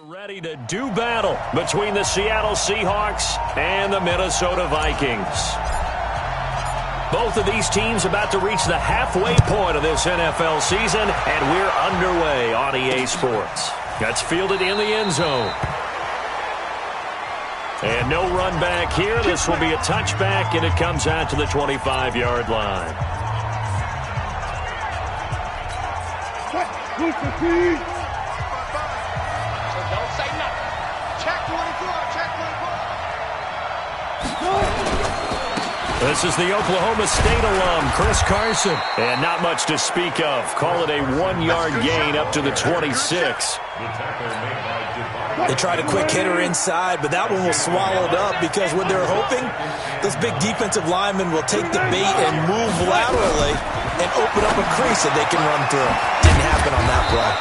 Ready to do battle between the Seattle Seahawks and the Minnesota Vikings. Both of these teams about to reach the halfway point of this NFL season, and we're underway on EA Sports. That's fielded in the end zone. And no run back here. This will be a touchback, and it comes out to the 25-yard line. This is the Oklahoma State alum, Chris Carson. And not much to speak of. Call it a 1-yard gain up to the 26. They tried a quick hitter inside, but that one was swallowed up because what they're hoping, this big defensive lineman will take the bait and move laterally and open up a crease that they can run through. Didn't happen on that play.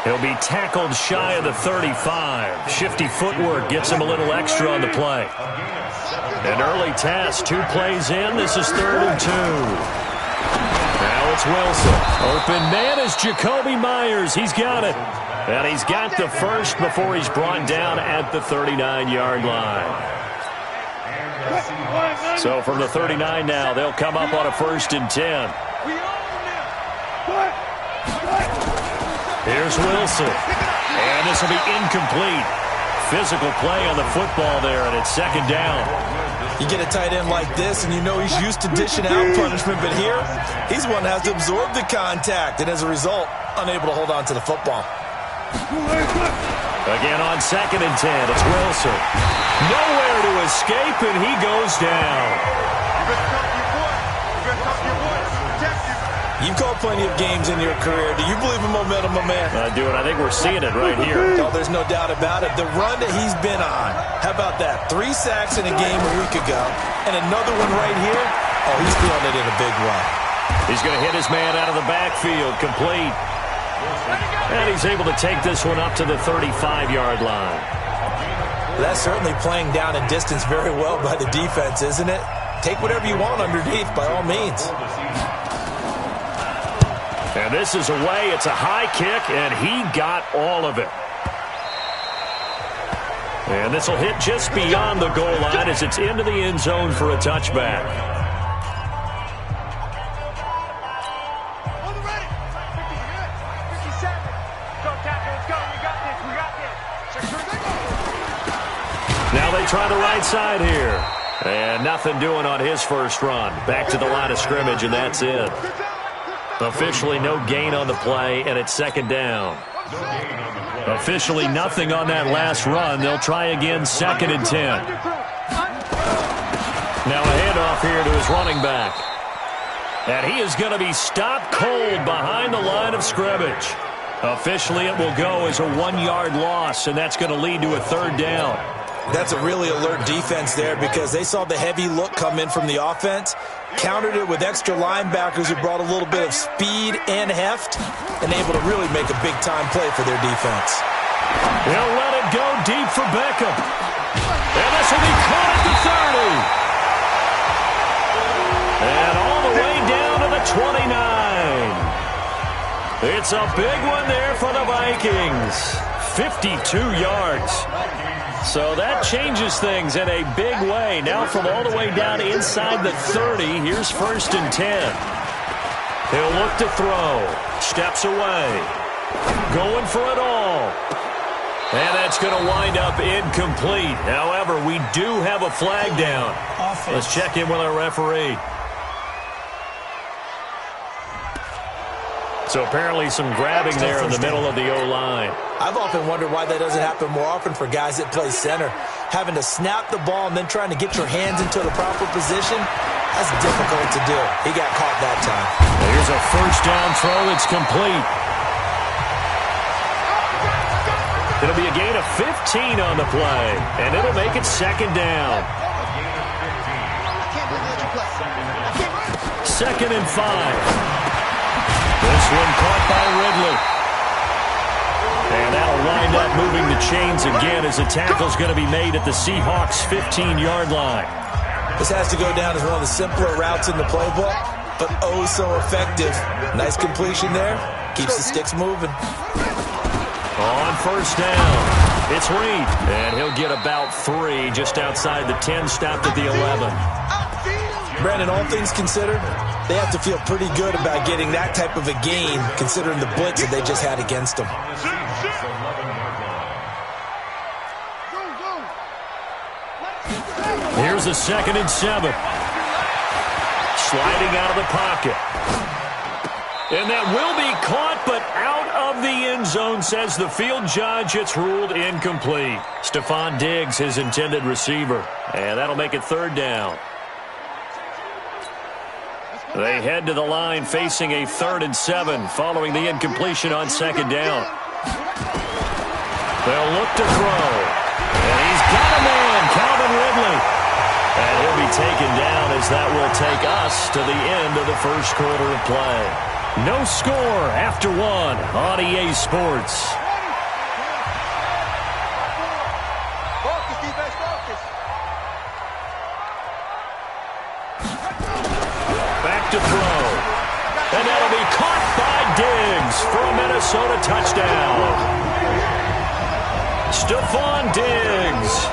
He'll be tackled shy of the 35. Shifty footwork gets him a little extra on the play. An early test, 2 plays in. This is 3rd and 2. Now it's Wilson. Open man is Jacoby Myers. He's got it. And he's got the first before he's brought down at the 39-yard line. So from the 39 now, they'll come up on a 1st and 10. Here's Wilson. And this will be incomplete. Physical play on the football there, and it's 2nd down. You get a tight end like this, and you know he's used to dishing out punishment, but here, he's one that has to absorb the contact, and as a result, unable to hold on to the football. Again on 2nd and 10, it's Wilson. Nowhere to escape, and he goes down. You've called plenty of games in your career. Do you believe in momentum, my man? I do, and I think we're seeing it right here. Oh, there's no doubt about it. The run that he's been on. How about that? 3 sacks in a game a week ago, and another one right here. Oh, he's feeling it in a big run. He's going to hit his man out of the backfield, complete. And he's able to take this one up to the 35-yard line. That's certainly playing down in distance very well by the defense, isn't it? Take whatever you want underneath, by all means. And this is away. It's a high kick, and he got all of it. And this will hit just beyond the goal line as it's into the end zone for a touchback. Now they try the right side here. And nothing doing on his first run. Back to the line of scrimmage, and that's it. Officially no gain on the play, and it's 2nd down. Officially nothing on that last run. They'll try again, 2nd and 10. Now a handoff here to his running back. And he is going to be stopped cold behind the line of scrimmage. Officially it will go as a 1-yard loss, and that's going to lead to a 3rd down. That's a really alert defense there because they saw the heavy look come in from the offense, countered it with extra linebackers who brought a little bit of speed and heft, and able to really make a big-time play for their defense. He'll let it go deep for Beckham. And this will be caught at the 30. And all the way down to the 29. It's a big one there for the Vikings. 52 yards. So that changes things in a big way. Now from all the way down inside the 30, here's 1st and 10. He'll look to throw. Steps away. Going for it all. And that's going to wind up incomplete. However, we do have a flag down. Let's check in with our referee. So apparently some grabbing there in the middle of the O-line. I've often wondered why that doesn't happen more often for guys that play center. Having to snap the ball and then trying to get your hands into the proper position, that's difficult to do. He got caught that time. Here's a 1st down throw that's complete. It'll be a gain of 15 on the play, and it'll make it 2nd down. 2nd and 5. This one caught by Ridley. And that'll wind up moving the chains again as the tackle's going to be made at the Seahawks' 15-yard line. This has to go down as one of the simpler routes in the playbook, but oh so effective. Nice completion there. Keeps the sticks moving. On first down, it's Reed. And he'll get about 3 just outside the 10, stopped at the 11. Brandon, all things considered, they have to feel pretty good about getting that type of a gain, considering the blitz that they just had against them. Here's a 2nd and 7. Sliding out of the pocket. And that will be caught, but out of the end zone, says the field judge. It's ruled incomplete. Stephon Diggs, his intended receiver. And that'll make it 3rd down. They head to the line facing a 3rd and 7 following the incompletion on 2nd down. They'll look to throw. And he's got a man, Calvin Ridley. And he'll be taken down as that will take us to the end of the first quarter of play. No score after 1 on EA Sports. Back to throw. And that'll be caught by Diggs for a Minnesota touchdown. Stephon Diggs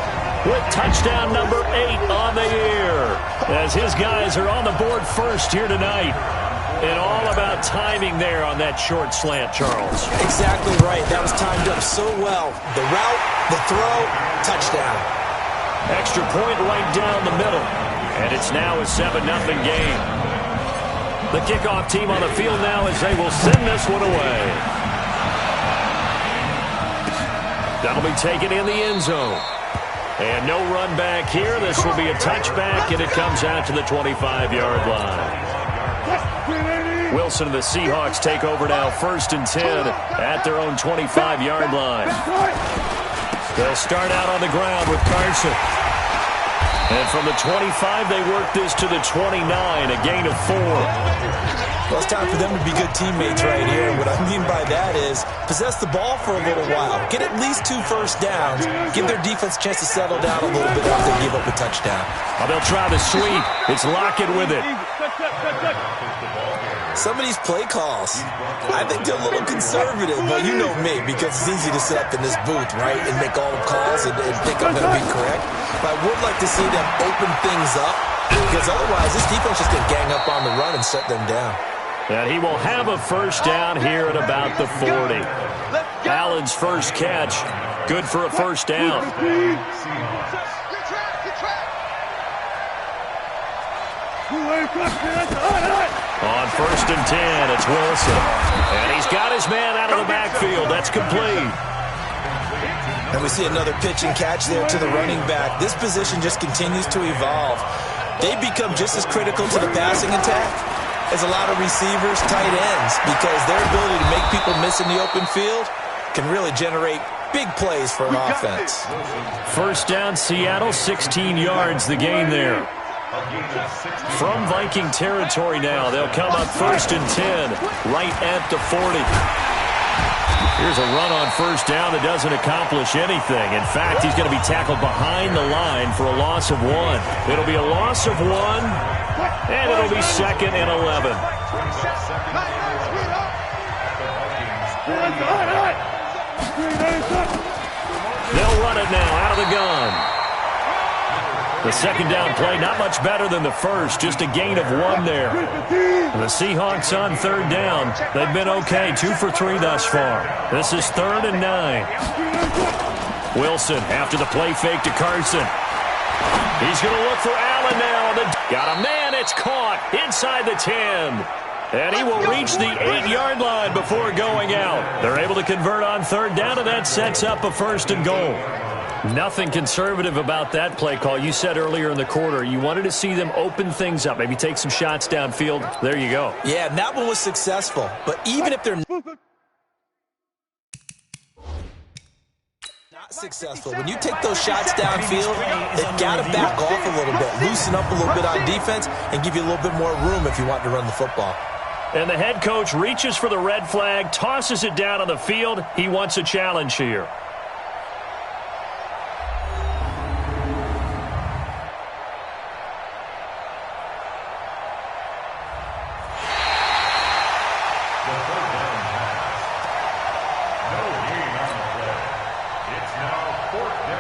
with touchdown number 8 on the year, as his guys are on the board first here tonight. And all about timing there on that short slant, Charles. Exactly right. That was timed up so well. The route, the throw, touchdown. Extra point right down the middle. And it's now a 7-0 game. The kickoff team on the field now as they will send this one away. That'll be taken in the end zone. And no run back here. This will be a touchback, and it comes out to the 25-yard line. Wilson and the Seahawks take over now, 1st and 10 at their own 25-yard line. They'll start out on the ground with Carson. And from the 25, they work this to the 29, a gain of 4. Well, it's time for them to be good teammates right here. What I mean by that is possess the ball for a little while. Get at least 2 first downs. Give their defense a chance to settle down a little bit after they give up a touchdown. Well, they'll try the sweep. It's Lockett with it. Some of these play calls, I think they're a little conservative. But you know me, because it's easy to sit up in this booth, right, and make all the calls and think I'm going to be correct. But I would like to see them open things up, because otherwise this defense just can gang up on the run and shut them down. And he will have a first down here at about the 40. Allen's first catch, good for a first down. On 1st and 10, it's Wilson. And he's got his man out of the backfield. That's complete. And we see another pitch and catch there to the running back. This position just continues to evolve. They become just as critical to the passing attack as a lot of receivers, tight ends, because their ability to make people miss in the open field can really generate big plays for an offense. First down, Seattle, 16 yards the gain there. From Viking territory now, they'll come up 1st and 10, right at the 40. Here's a run on first down that doesn't accomplish anything. In fact, he's going to be tackled behind the line for a loss of 1. It'll be a loss of 1, and it'll be 2nd and 11. They'll run it now out of the gun. The 2nd down play, not much better than the first, just a gain of 1 there. The Seahawks on 3rd down. They've been okay, 2 for 3 thus far. This is 3rd and 9. Wilson after the play fake to Carson. He's going to look for Allen now. Got a man, it's caught inside the 10. And he will reach the 8-yard line before going out. They're able to convert on 3rd down, and that sets up a 1st and goal. Nothing conservative about that play call. You said earlier in the quarter you wanted to see them open things up, maybe take some shots downfield. There you go. Yeah, and that one was successful. But even if they're not successful, when you take those shots downfield, they've got to back off a little bit, loosen up a little bit on defense, and give you a little bit more room if you want to run the football. And the head coach reaches for the red flag, tosses it down on the field. He wants a challenge here.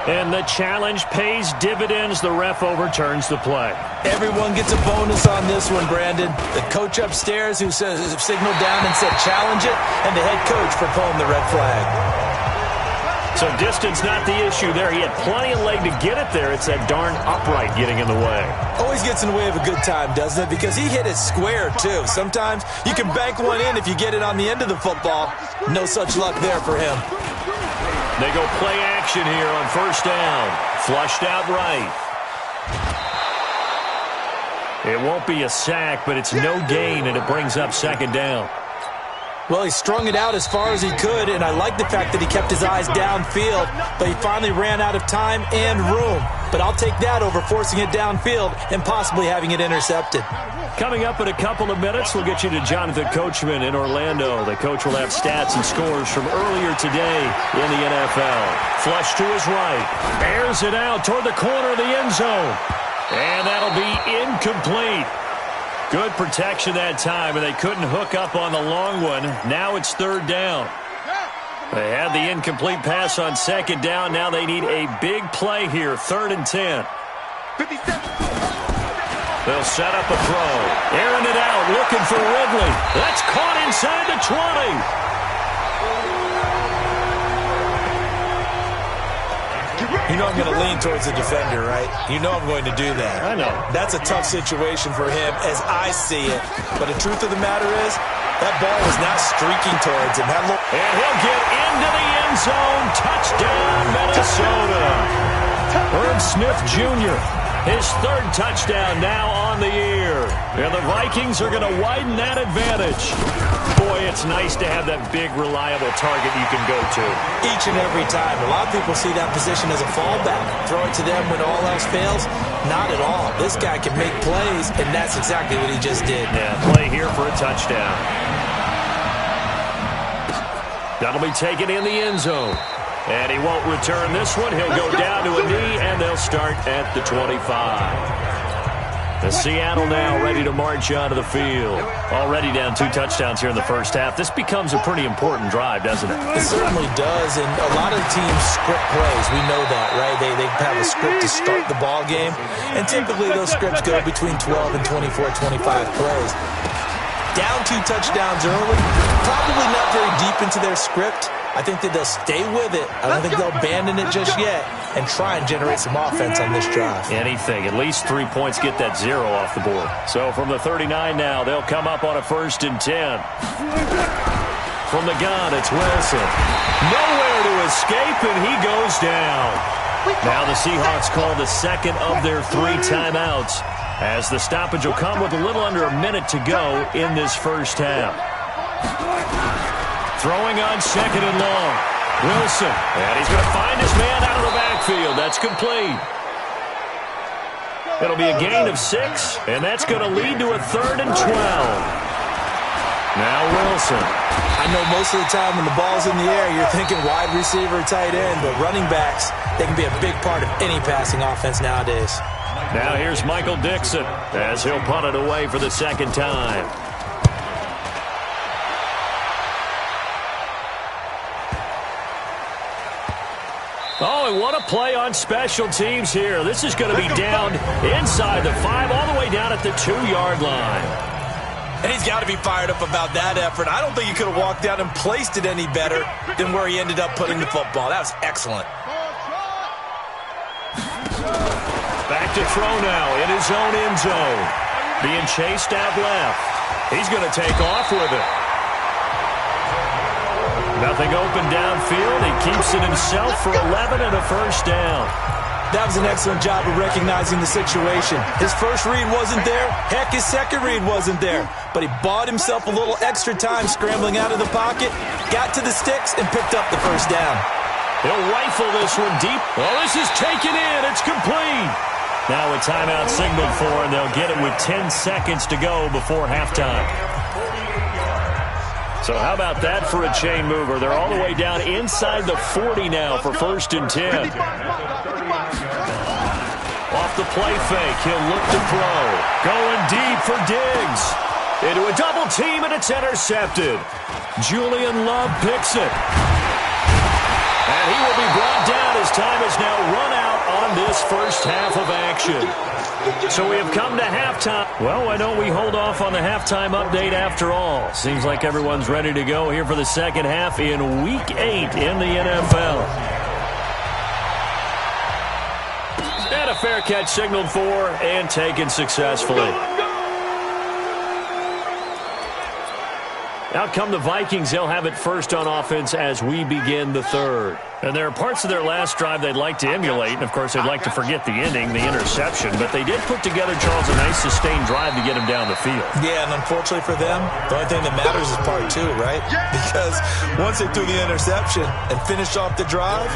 And the challenge pays dividends. The ref overturns the play. Everyone gets a bonus on this one, Brandon. The coach upstairs who signaled down and said challenge it, and the head coach for pulling the red flag. So distance not the issue there. He had plenty of leg to get it there. It's that darn upright getting in the way. Always gets in the way of a good time, doesn't it? Because he hit it square, too. Sometimes you can bank one in if you get it on the end of the football. No such luck there for him. They go play action here on first down. Flushed out right. It won't be a sack, but it's no gain, and it brings up second down. Well, he strung it out as far as he could, and I like the fact that he kept his eyes downfield, but he finally ran out of time and room. But I'll take that over forcing it downfield and possibly having it intercepted. Coming up in a couple of minutes, we'll get you to Jonathan Coachman in Orlando. The coach will have stats and scores from earlier today in the NFL. Flush to his right. Airs it out toward the corner of the end zone. And that'll be incomplete. Good protection that time, and they couldn't hook up on the long one. Now it's third down. They had the incomplete pass on second down. Now they need a big play here, 3rd and 10. 57. They'll set up a throw. Airing it out, looking for Ridley. That's caught inside the 20. You know I'm going to lean towards the defender, right? You know I'm going to do that. I know. That's a tough situation for him as I see it. But the truth of the matter is, that ball was not streaking towards him. And he'll get into the end zone. Touchdown, Minnesota. Herb Smith Jr., his 3rd touchdown now on the year. And the Vikings are going to widen that advantage. Boy, it's nice to have that big, reliable target you can go to. Each and every time. A lot of people see that position as a fallback. Throw it to them when all else fails. Not at all. This guy can make plays, and that's exactly what he just did. Yeah, play here for a touchdown. That'll be taken in the end zone. And he won't return this one. He'll go down to a knee, and they'll start at the 25. The Seattle now ready to march onto the field. Already down 2 touchdowns here in the first half. This becomes a pretty important drive, doesn't it? It certainly does, and a lot of teams script plays. We know that, right? They have a script to start the ball game, and typically those scripts go between 12 and 24, 25 plays. Down 2 touchdowns early, probably not very deep into their script. I think that they'll stay with it. I don't think they'll abandon it just yet and try and generate some offense on this drive. Anything. At least 3 points, get that 0 off the board. So from the 39 now, they'll come up on a 1st and 10. From the gun, it's Wilson. Nowhere to escape, and he goes down. Now the Seahawks call the 2nd of their 3 timeouts, as the stoppage will come with a little under a minute to go in this first half. Throwing on 2nd and long. Wilson. And he's going to find his man out of the backfield. That's complete. It'll be a gain of 6, and that's going to lead to a 3rd and 12. Now Wilson. I know most of the time when the ball's in the air, you're thinking wide receiver, tight end, but running backs, they can be a big part of any passing offense nowadays. Now here's Michael Dixon as he'll punt it away for the 2nd time. Oh, and what a play on special teams here. This is going to be down inside the 5, all the way down at the 2-yard line. And he's got to be fired up about that effort. I don't think he could have walked down and placed it any better than where he ended up putting the football. That was excellent. Back to throw now in his own end zone. Being chased out left. He's going to take off with it. Nothing open downfield. He keeps it himself for 11 and a 1st down. That was an excellent job of recognizing the situation. His first read wasn't there. Heck, his second read wasn't there. But he bought himself a little extra time scrambling out of the pocket, got to the sticks, and picked up the 1st down. He'll rifle this one deep. Oh, this is taken in. It's complete. Now a timeout signaled for, and they'll get it with 10 seconds to go before halftime. So how about that for a chain mover? They're all the way down inside the 40 now for 1st and 10. Off the play fake, he'll look to throw. Going deep for Diggs. Into a double team, and it's intercepted. Julian Love picks it. And he will be brought down as time has now run out on this first half of action. So we have come to halftime. Well, why don't we hold off on the halftime update after all? Seems like everyone's ready to go here for the second half in Week 8 in the NFL. And a fair catch signaled for and taken successfully. Out come the Vikings. They'll have it first on offense as we begin the third. And there are parts of their last drive they'd like to emulate. And, of course, they'd like to forget the ending, the interception. But they did put together, Charles, a nice sustained drive to get him down the field. Yeah, and unfortunately for them, the only thing that matters is part two, right? Because once they threw the interception and finished off the drive,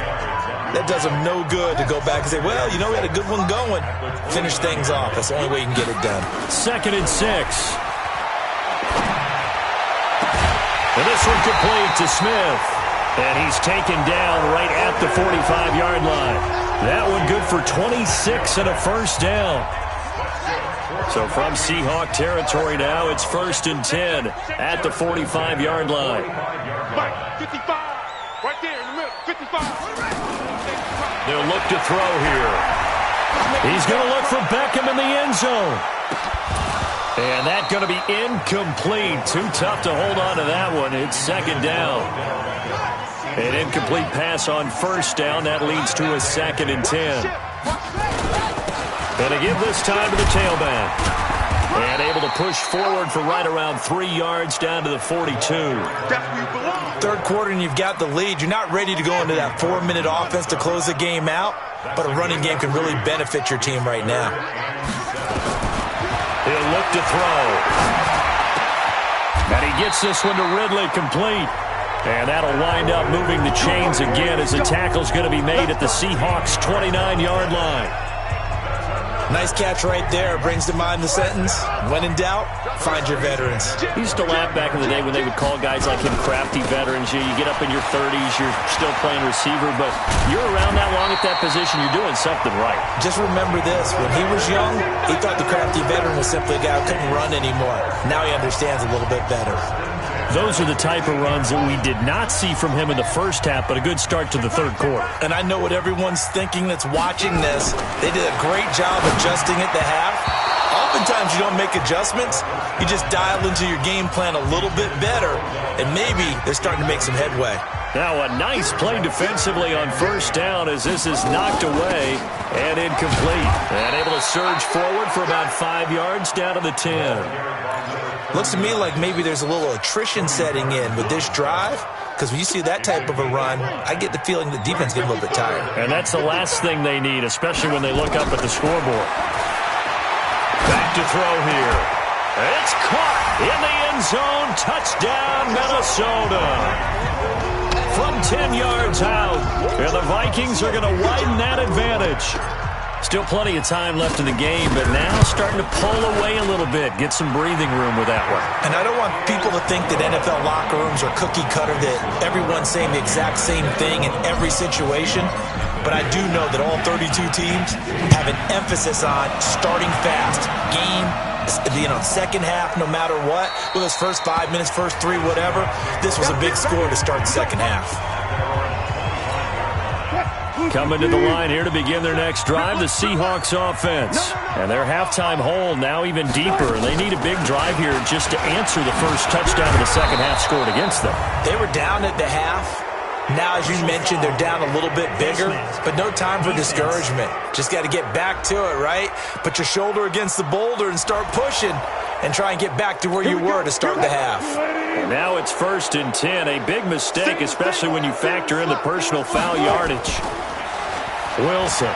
that does them no good to go back and say, well, you know, we had a good one going. Finish things off. That's the only way you can get it done. 2nd and 6. And this one complete to Smith. And he's taken down right at the 45-yard line. That one good for 26 and a first down. So from Seahawk territory now, it's 1st and 10 at the 45-yard line. 55, right there in the middle, 55. They'll look to throw here. He's going to look for Beckham in the end zone. And that's going to be incomplete. Too tough to hold on to that one. It's 2nd down. An incomplete pass on 1st down. That leads to a 2nd and 10. Going to give this time to the tailback. And able to push forward for right around 3 yards down to the 42. Third quarter and you've got the lead. You're not ready to go into that 4-minute offense to close the game out. But a running game can really benefit your team right now. He'll look to throw. And he gets this one to Ridley complete. And that'll wind up moving the chains again as the tackle's going to be made at the Seahawks' 29-yard line. Nice catch right there. Brings to mind the sentence, when in doubt, find your veterans. He used to laugh back in the day when they would call guys like him crafty veterans. You get up in your 30s, you're still playing receiver, but you're around that long at that position, you're doing something right. Just remember this. When he was young, he thought the crafty veteran was simply a guy who couldn't run anymore. Now he understands a little bit better. Those are the type of runs that we did not see from him in the first half, but a good start to the third quarter. And I know what everyone's thinking that's watching this. They did a great job adjusting at the half. Oftentimes you don't make adjustments. You just dial into your game plan a little bit better, and maybe they're starting to make some headway. Now a nice play defensively on 1st down as this is knocked away and incomplete. And able to surge forward for about 5 yards down to the 10. Looks to me like maybe there's a little attrition setting in with this drive, because when you see that type of a run, I get the feeling the defense getting a little bit tired. And that's the last thing they need, especially when they look up at the scoreboard. Back to throw here. It's caught in the end zone. Touchdown, Minnesota. From 10 yards out, and the Vikings are going to widen that advantage. Still plenty of time left in the game, but now starting to pull away a little bit, get some breathing room with that one. And I don't want people to think that NFL locker rooms are cookie cutter, that everyone's saying the exact same thing in every situation. But I do know that all 32 teams have an emphasis on starting fast. Game, second half, no matter what. Whether it's first 5 minutes, first 3, whatever. This was a big score to start the second half. Coming to the line here to begin their next drive, the Seahawks offense. And their halftime hole now even deeper. They need a big drive here just to answer the first touchdown of the second half scored against them. They were down at the half. Now, as you mentioned, they're down a little bit bigger, but no time for discouragement. Just got to get back to it, right? Put your shoulder against the boulder and start pushing and try and get back to where you were to start the half. Now it's 1st and 10. A big mistake, especially when you factor in the personal foul yardage. Wilson.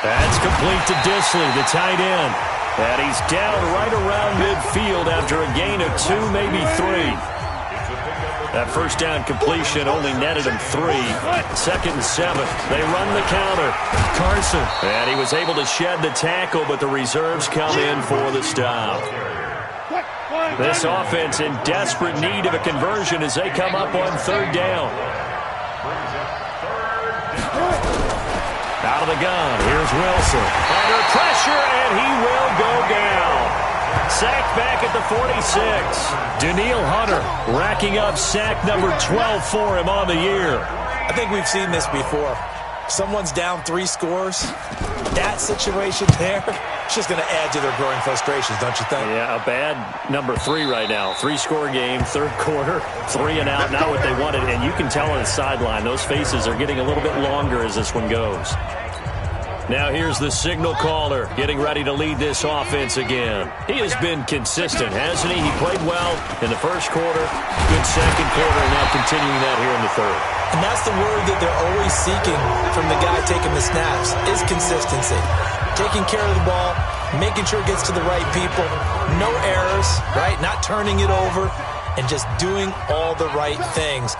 That's complete to Disley, the tight end. And he's down right around midfield after a gain of 2, maybe 3. That first down completion only netted him 3. 2nd and 7. They run the counter. Carson. And he was able to shed the tackle, but the reserves come in for the stop. This offense in desperate need of a conversion as they come up on 3rd down. Out of the gun. Here's Wilson. Under pressure, and he will go down. Sacked back at the 46. Danielle Hunter racking up sack number 12 for him on the year. I think we've seen this before. Someone's down 3 scores. That situation there, it's just going to add to their growing frustrations, don't you think? Yeah, a bad number 3 right now. 3-score game, third quarter, 3 and out, not what they wanted. And you can tell on the sideline, those faces are getting a little bit longer as this one goes. Now here's the signal caller getting ready to lead this offense again. He has been consistent, hasn't he? He played well in the first quarter, good second quarter, and now continuing that here in the third. And that's the word that they're always seeking from the guy taking the snaps, is consistency. Taking care of the ball, making sure it gets to the right people, no errors, right? Not turning it over, and just doing all the right things.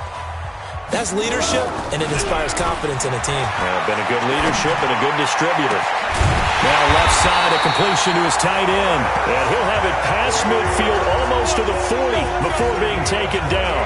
That's leadership, and it inspires confidence in a team. Yeah, been a good leadership and a good distributor. Now left side, a completion to his tight end. And he'll have it past midfield almost to the 40 before being taken down.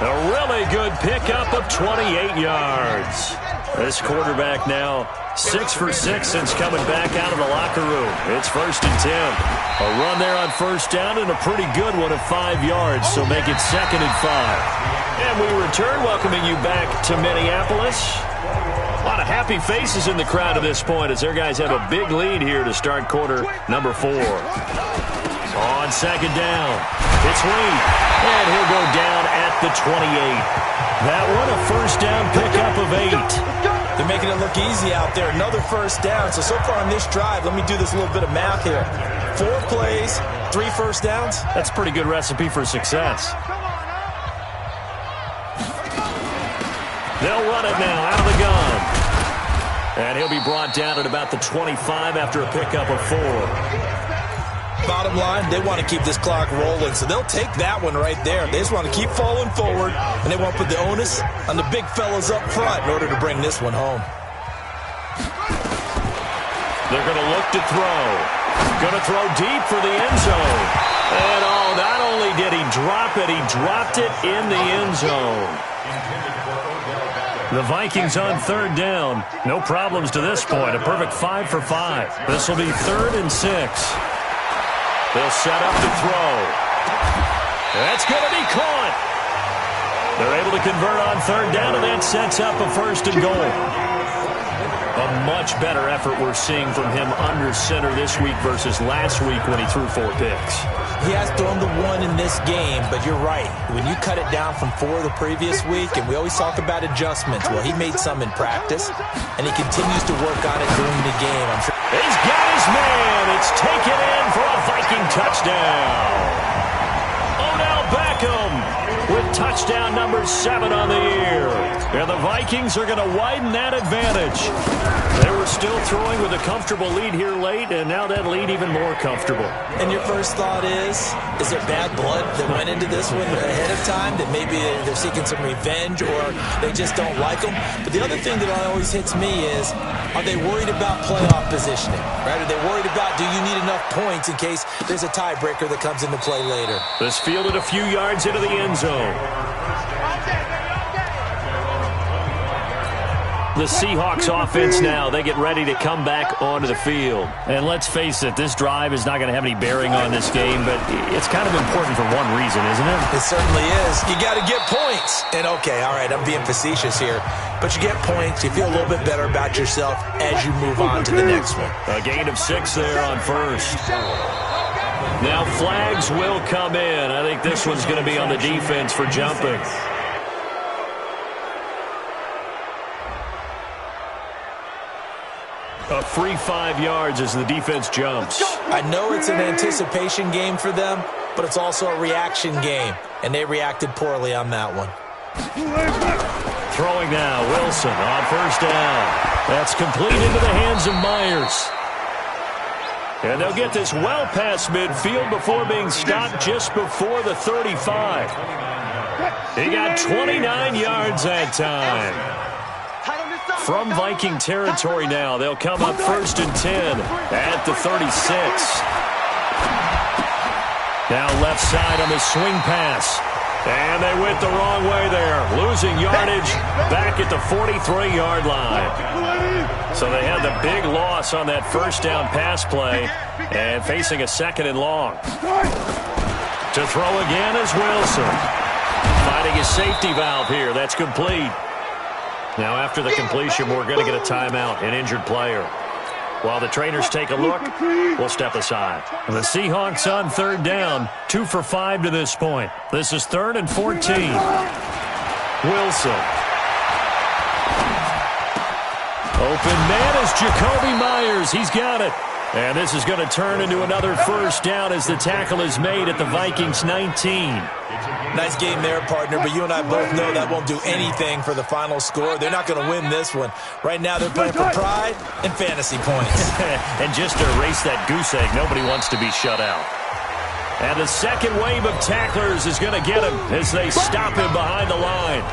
A really good pickup of 28 yards. This quarterback now 6 for 6 since coming back out of the locker room. It's 1st and 10. A run there on first down and a pretty good one of 5 yards, so make it 2nd and 5. And we return, welcoming you back to Minneapolis. A lot of happy faces in the crowd at this point as their guys have a big lead here to start quarter number 4. On second down, it's Lee, and he'll go down at the 28. That one a first down pickup of 8. They're making it look easy out there. Another first down. So far on this drive, let me do this little bit of math here. 4 plays, 3 first downs. That's a pretty good recipe for success. They'll run it now out of the gun. And he'll be brought down at about the 25 after a pickup of 4. Bottom line, they want to keep this clock rolling, so they'll take that one right there. They just want to keep falling forward, and they want to put the onus on the big fellas up front in order to bring this one home. They're going to look to throw. Going to throw deep for the end zone. And not only did he drop it, he dropped it in the end zone. The Vikings on third down. No problems to this point. A perfect 5 for 5. This will be 3rd and 6. They'll set up to throw. That's going to be caught. They're able to convert on third down, and that sets up a 1st and goal. A much better effort we're seeing from him under center this week versus last week when he threw 4 picks. He has thrown the 1 in this game, but you're right. When you cut it down from 4 the previous week, and we always talk about adjustments, well, he made some in practice, and he continues to work on it during the game. I'm sure he's got his man. It's taken in for a Viking touchdown. Odell Beckham with touchdown number 7 on the year. And the Vikings are going to widen that advantage. They were still throwing with a comfortable lead here late, and now that lead even more comfortable. And your first thought is there bad blood that went into this one ahead of time, that maybe they're seeking some revenge or they just don't like them? But the other thing that always hits me is, are they worried about playoff positioning? Right? Are they worried about, do you need enough points in case there's a tiebreaker that comes into play later? This fielded a few yards into the end zone. The Seahawks offense now, they get ready to come back onto the field. And let's face it, this drive is not going to have any bearing on this game, but it's kind of important for one reason, isn't it? It certainly is. You got to get points. And okay, all right, I'm being facetious here, but you get points, you feel a little bit better about yourself as you move on to the next one. A gain of 6 there on first. Now flags will come in. I think this one's going to be on the defense for jumping. A free 5 yards as the defense jumps. I know it's an anticipation game for them, but it's also a reaction game, and they reacted poorly on that one. Throwing now, Wilson on first down. That's complete into the hands of Myers. And they'll get this well past midfield before being stopped just before the 35. He got 29 yards that time. From Viking territory now, they'll come up 1st and 10 at the 36. Now left side on the swing pass. And they went the wrong way there, losing yardage back at the 43-yard line. So they had the big loss on that first down pass play and facing a 2nd and long. To throw again is Wilson. Finding his safety valve here. That's complete. Now, after the completion, we're going to get a timeout, an injured player. While the trainers take a look, we'll step aside. The Seahawks on third down, 2 for 5 to this point. This is 3rd and 14. Wilson. Open man is Jacoby Myers. He's got it. And this is going to turn into another first down as the tackle is made at the Vikings 19. Nice game there, partner, but you and I both know that won't do anything for the final score. They're not going to win this one. Right now they're playing for pride and fantasy points. And just to erase that goose egg, nobody wants to be shut out. And the second wave of tacklers is going to get him as they stop him behind the line.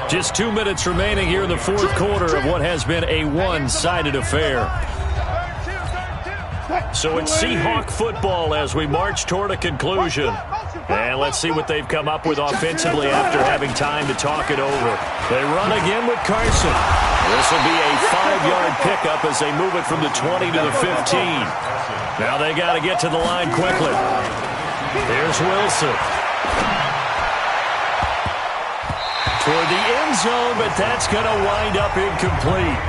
Just 2 minutes remaining here in the fourth quarter of what has been a one-sided affair. So it's Seahawk football as we march toward a conclusion. And let's see what they've come up with offensively after having time to talk it over. They run again with Carson. This will be a 5-yard pickup as they move it from the 20 to the 15. Now they got to get to the line quickly. Here's Wilson. Toward the end zone, but that's going to wind up incomplete.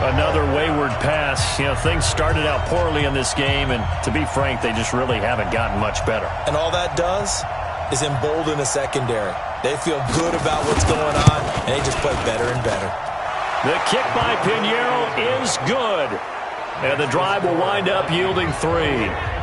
Another wayward pass. You know, things started out poorly in this game, and to be frank, they just really haven't gotten much better. And all that does is embolden the secondary. They feel good about what's going on, and they just play better and better. The kick by Pinheiro is good. And the drive will wind up yielding 3.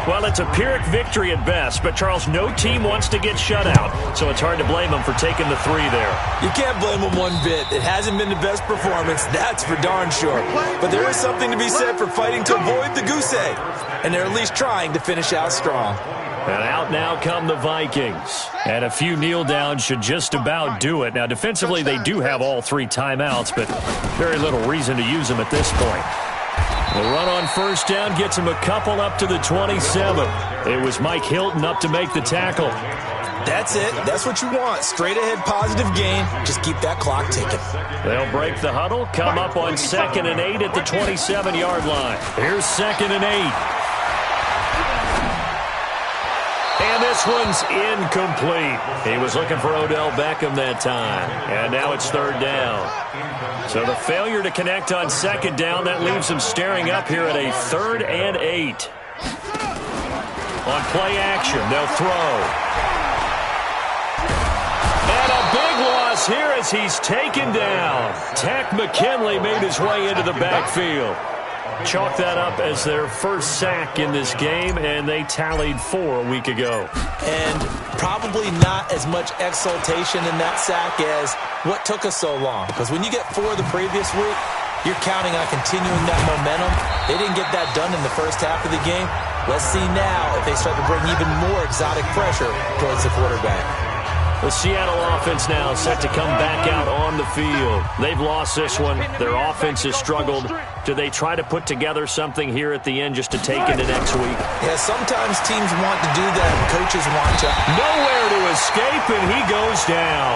Well, it's a Pyrrhic victory at best, but, Charles, no team wants to get shut out, so it's hard to blame them for taking the 3 there. You can't blame them one bit. It hasn't been the best performance, that's for darn sure. But there is something to be said for fighting to avoid the goose egg, and they're at least trying to finish out strong. And out now come the Vikings. And a few kneel downs should just about do it. Now, defensively, they do have all 3 timeouts, but very little reason to use them at this point. The run on first down gets him a couple up to the 27. It was Mike Hilton up to make the tackle. That's it. That's what you want. Straight ahead positive gain. Just keep that clock ticking. They'll break the huddle, come up on 2nd and 8 at the 27-yard line. Here's 2nd and 8. And this one's incomplete. He was looking for Odell Beckham that time. And now it's 3rd down. So the failure to connect on 2nd down, that leaves him staring up here at a 3rd and 8. On play action, they'll throw. And a big loss here as he's taken down. Tack McKinley made his way into the backfield. Chalk that up as their first sack in this game, and they tallied 4 a week ago. And probably not as much exultation in that sack as what took us so long. Because when you get 4 the previous week, you're counting on continuing that momentum. They didn't get that done in the first half of the game. Let's see now if they start to bring even more exotic pressure towards the quarterback. The Seattle offense now set to come back out on the field. They've lost this one. Their offense has struggled. Do they try to put together something here at the end just to take into next week? Yeah, sometimes teams want to do that. Coaches want to. Nowhere to escape, and he goes down.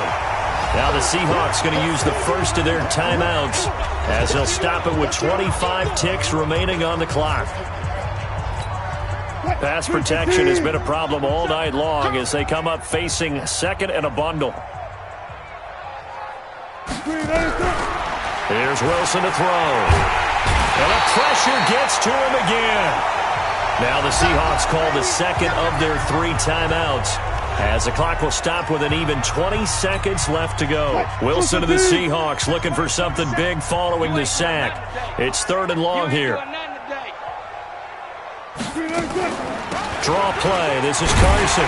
Now the Seahawks going to use the first of their timeouts as they'll stop it with 25 ticks remaining on the clock. Pass protection has been a problem all night long as they come up facing 2nd and a bundle. Here's Wilson to throw. And the pressure gets to him again. Now the Seahawks call the 2nd of their 3 timeouts as the clock will stop with an even 20 seconds left to go. Wilson to the Seahawks looking for something big following the sack. It's 3rd and long here. Draw play. This is Carson.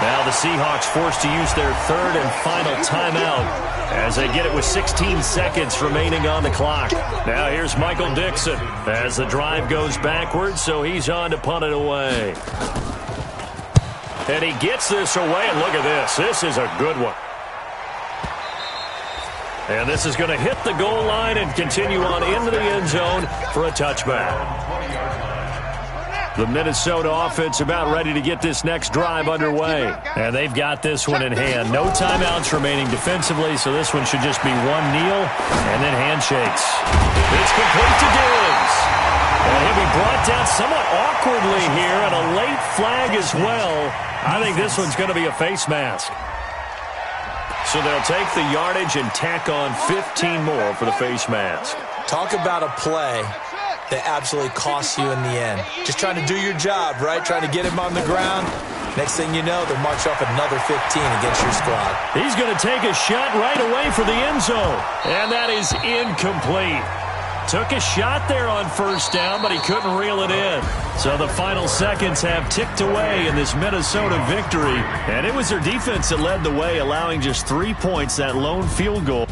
Now the Seahawks forced to use their 3rd and final timeout as they get it with 16 seconds remaining on the clock. Now here's Michael Dixon as the drive goes backwards, so he's on to punt it away. And he gets this away, and look at this. This is a good one. And this is going to hit the goal line and continue on into the end zone for a touchback. The Minnesota offense about ready to get this next drive underway. And they've got this one in hand. No timeouts remaining defensively, so this one should just be one kneel and then handshakes. It's complete to Diggs. And he'll be brought down somewhat awkwardly here, and a late flag as well. I think this one's going to be a face mask. So they'll take the yardage and tack on 15 more for the face mask. Talk about a play that absolutely costs you in the end. Just trying to do your job, right? Trying to get him on the ground. Next thing you know, they'll march off another 15 against your squad. He's going to take a shot right away for the end zone. And that is incomplete. Took a shot there on first down, but he couldn't reel it in. So the final seconds have ticked away in this Minnesota victory. And it was their defense that led the way, allowing just 3 points, that lone field goal.